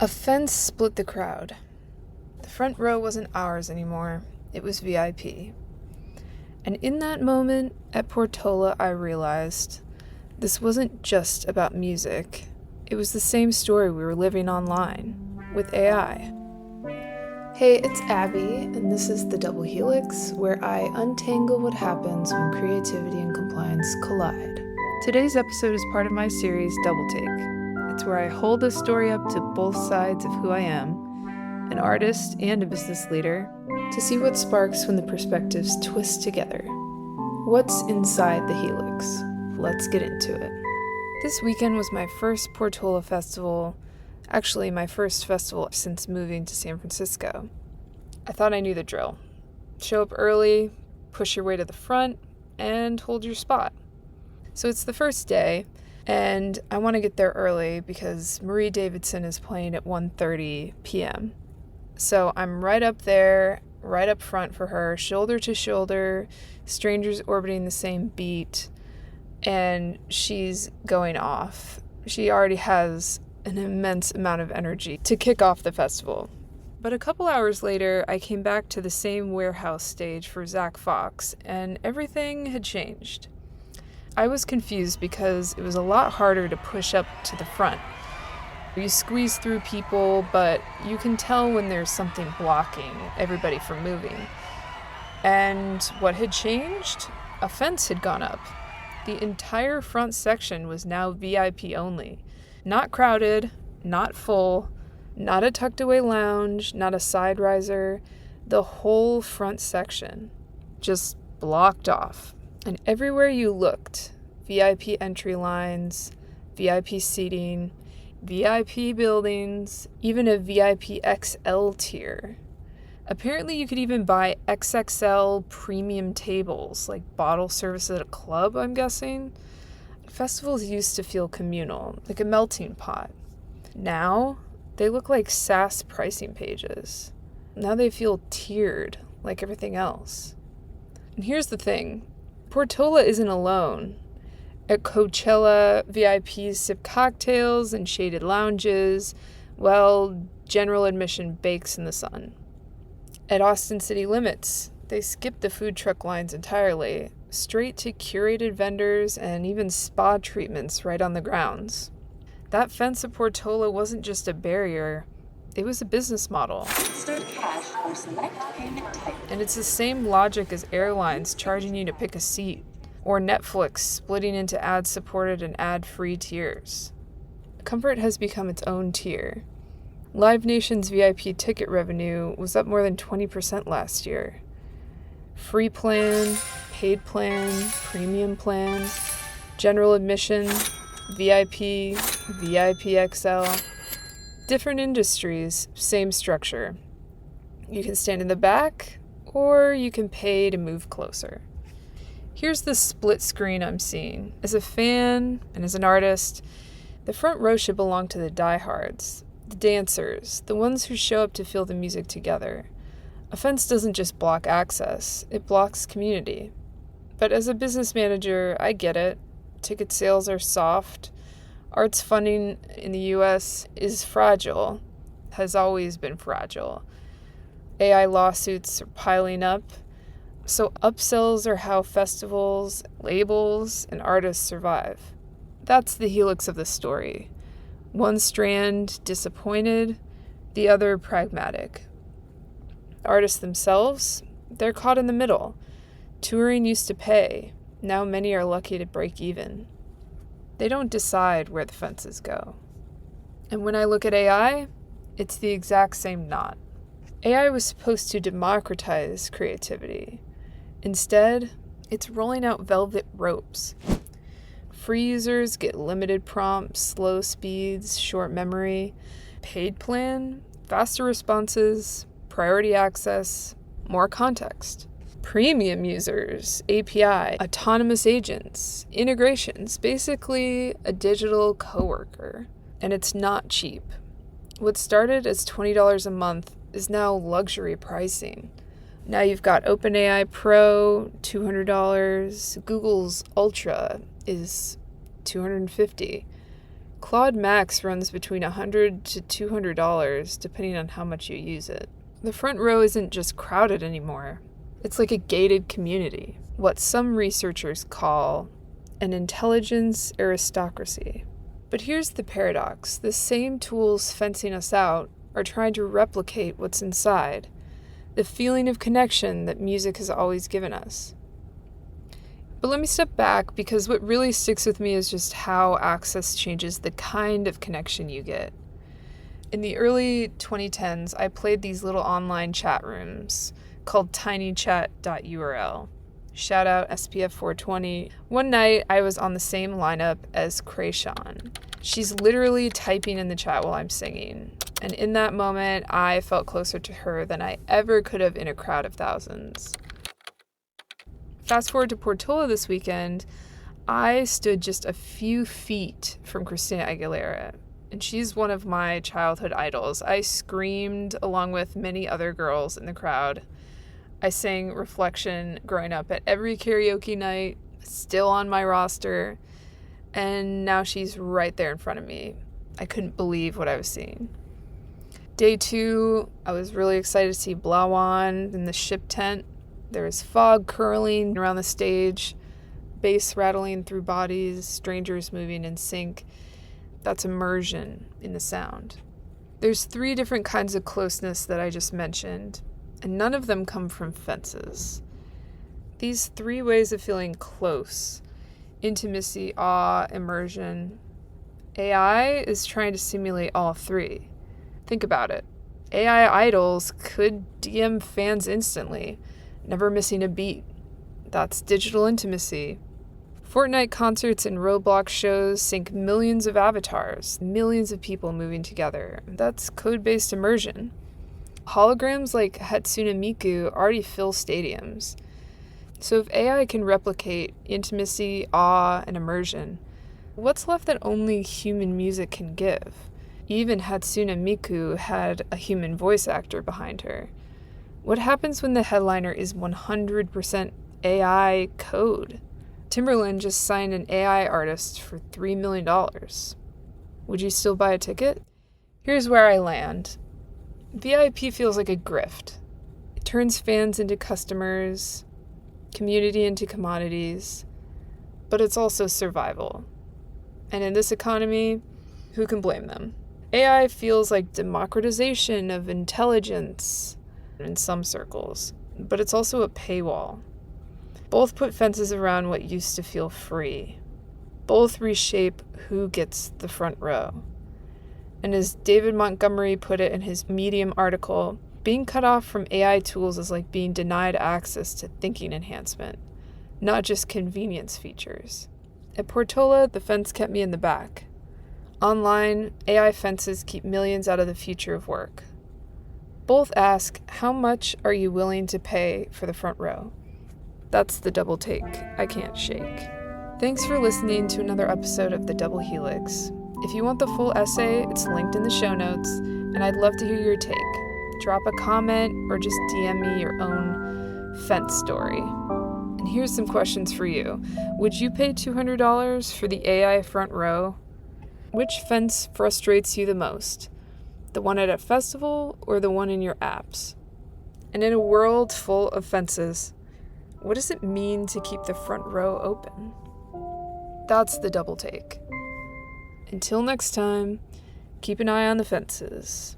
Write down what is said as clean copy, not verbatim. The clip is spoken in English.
A fence split the crowd. The front row wasn't ours anymore. It was VIP. And in that moment at Portola, I realized this wasn't just about music. It was the same story we were living online, with AI. Hey, it's Abby, and this is the Double Helix, where I untangle what happens when creativity and compliance collide. Today's episode is part of my series, Double Take. It's where I hold a story up to both sides of who I am, an artist and a business leader, to see what sparks when the perspectives twist together. What's inside the helix? Let's get into it. This weekend was my first Portola festival, actually my first festival since moving to San Francisco. I thought I knew the drill. Show up early, push your way to the front, and hold your spot. So it's the first day, and I want to get there early because Marie Davidson is playing at 1:30 p.m. So I'm right up there, right up front for her, shoulder to shoulder, strangers orbiting the same beat, and she's going off. She already has an immense amount of energy to kick off the festival. But a couple hours later, I came back to the same warehouse stage for Zach Fox, and everything had changed. I was confused because it was a lot harder to push up to the front. You squeeze through people, but you can tell when there's something blocking everybody from moving. And what had changed? A fence had gone up. The entire front section was now VIP only. Not crowded, not full, not a tucked away lounge, not a side riser. The whole front section just blocked off. And everywhere you looked, VIP entry lines, VIP seating, VIP buildings, even a VIP XL tier. Apparently you could even buy XXL premium tables, like bottle service at a club, I'm guessing. Festivals used to feel communal, like a melting pot. Now, they look like SaaS pricing pages. Now they feel tiered, like everything else. And here's the thing. Portola isn't alone. At Coachella, VIPs sip cocktails in shaded lounges, while general admission bakes in the sun. At Austin City Limits, they skip the food truck lines entirely, straight to curated vendors and even spa treatments right on the grounds. That fence at Portola wasn't just a barrier, it was a business model. Insert cash or select payment type. And it's the same logic as airlines charging you to pick a seat, or Netflix splitting into ad-supported and ad-free tiers. Comfort has become its own tier. Live Nation's VIP ticket revenue was up more than 20% last year. Free plan, paid plan, premium plan, general admission, VIP, VIP XL. Different industries, same structure. You can stand in the back, or you can pay to move closer. Here's the split screen I'm seeing. As a fan and as an artist, the front row should belong to the diehards, the dancers, the ones who show up to feel the music together. A fence doesn't just block access, it blocks community. But as a business manager, I get it. Ticket sales are soft. Arts funding in the US is fragile, has always been fragile. AI lawsuits are piling up. So upsells are how festivals, labels, and artists survive. That's the helix of the story. One strand disappointed, the other pragmatic. Artists themselves, they're caught in the middle. Touring used to pay. Now many are lucky to break even. They don't decide where the fences go. And when I look at AI, it's the exact same knot. AI was supposed to democratize creativity. Instead, it's rolling out velvet ropes. Free users get limited prompts, slow speeds, short memory. Paid plan, faster responses, priority access, more context. Premium users, API, autonomous agents, integrations, basically a digital coworker. And it's not cheap. What started as $20 a month is now luxury pricing. Now you've got OpenAI Pro, $200. Google's Ultra is $250. Claude Max runs between $100 to $200 depending on how much you use it. The front row isn't just crowded anymore. It's like a gated community, what some researchers call an intelligence aristocracy. But here's the paradox. The same tools fencing us out are trying to replicate what's inside, the feeling of connection that music has always given us. But let me step back, because what really sticks with me is just how access changes the kind of connection you get. In the early 2010s, I played these little online chat rooms called tinychat.url. Shout out SPF 420. One night, I was on the same lineup as Krayshawn. She's literally typing in the chat while I'm singing. And in that moment, I felt closer to her than I ever could have in a crowd of thousands. Fast forward to Portola this weekend, I stood just a few feet from Christina Aguilera, and she's one of my childhood idols. I screamed along with many other girls in the crowd. I sang Reflection growing up at every karaoke night, still on my roster, and now she's right there in front of me. I couldn't believe what I was seeing. Day 2, I was really excited to see Blawan in the ship tent. There was fog curling around the stage, bass rattling through bodies, strangers moving in sync. That's immersion in the sound. There's 3 different kinds of closeness that I just mentioned, and none of them come from fences. These 3 ways of feeling close: intimacy, awe, immersion. AI is trying to simulate all 3. Think about it. AI idols could DM fans instantly, never missing a beat. That's digital intimacy. Fortnite concerts and Roblox shows sync millions of avatars, millions of people moving together. That's code-based immersion. Holograms like Hatsune Miku already fill stadiums. So if AI can replicate intimacy, awe, and immersion, what's left that only human music can give? Even Hatsune Miku had a human voice actor behind her. What happens when the headliner is 100% AI code? Timberland just signed an AI artist for $3 million. Would you still buy a ticket? Here's where I land. VIP feels like a grift. It turns fans into customers, community into commodities, but it's also survival. And in this economy, who can blame them? AI feels like democratization of intelligence in some circles, but it's also a paywall. Both put fences around what used to feel free. Both reshape who gets the front row. And as David Montgomery put it in his Medium article, being cut off from AI tools is like being denied access to thinking enhancement, not just convenience features. At Portola, the fence kept me in the back. Online, AI fences keep millions out of the future of work. Both ask, how much are you willing to pay for the front row? That's the double take I can't shake. Thanks for listening to another episode of the Double Helix. If you want the full essay, it's linked in the show notes, and I'd love to hear your take. Drop a comment or just DM me your own fence story. And here's some questions for you. Would you pay $200 for the AI front row? Which fence frustrates you the most? The one at a festival or the one in your apps? And in a world full of fences, what does it mean to keep the front row open? That's the double take. Until next time, keep an eye on the fences.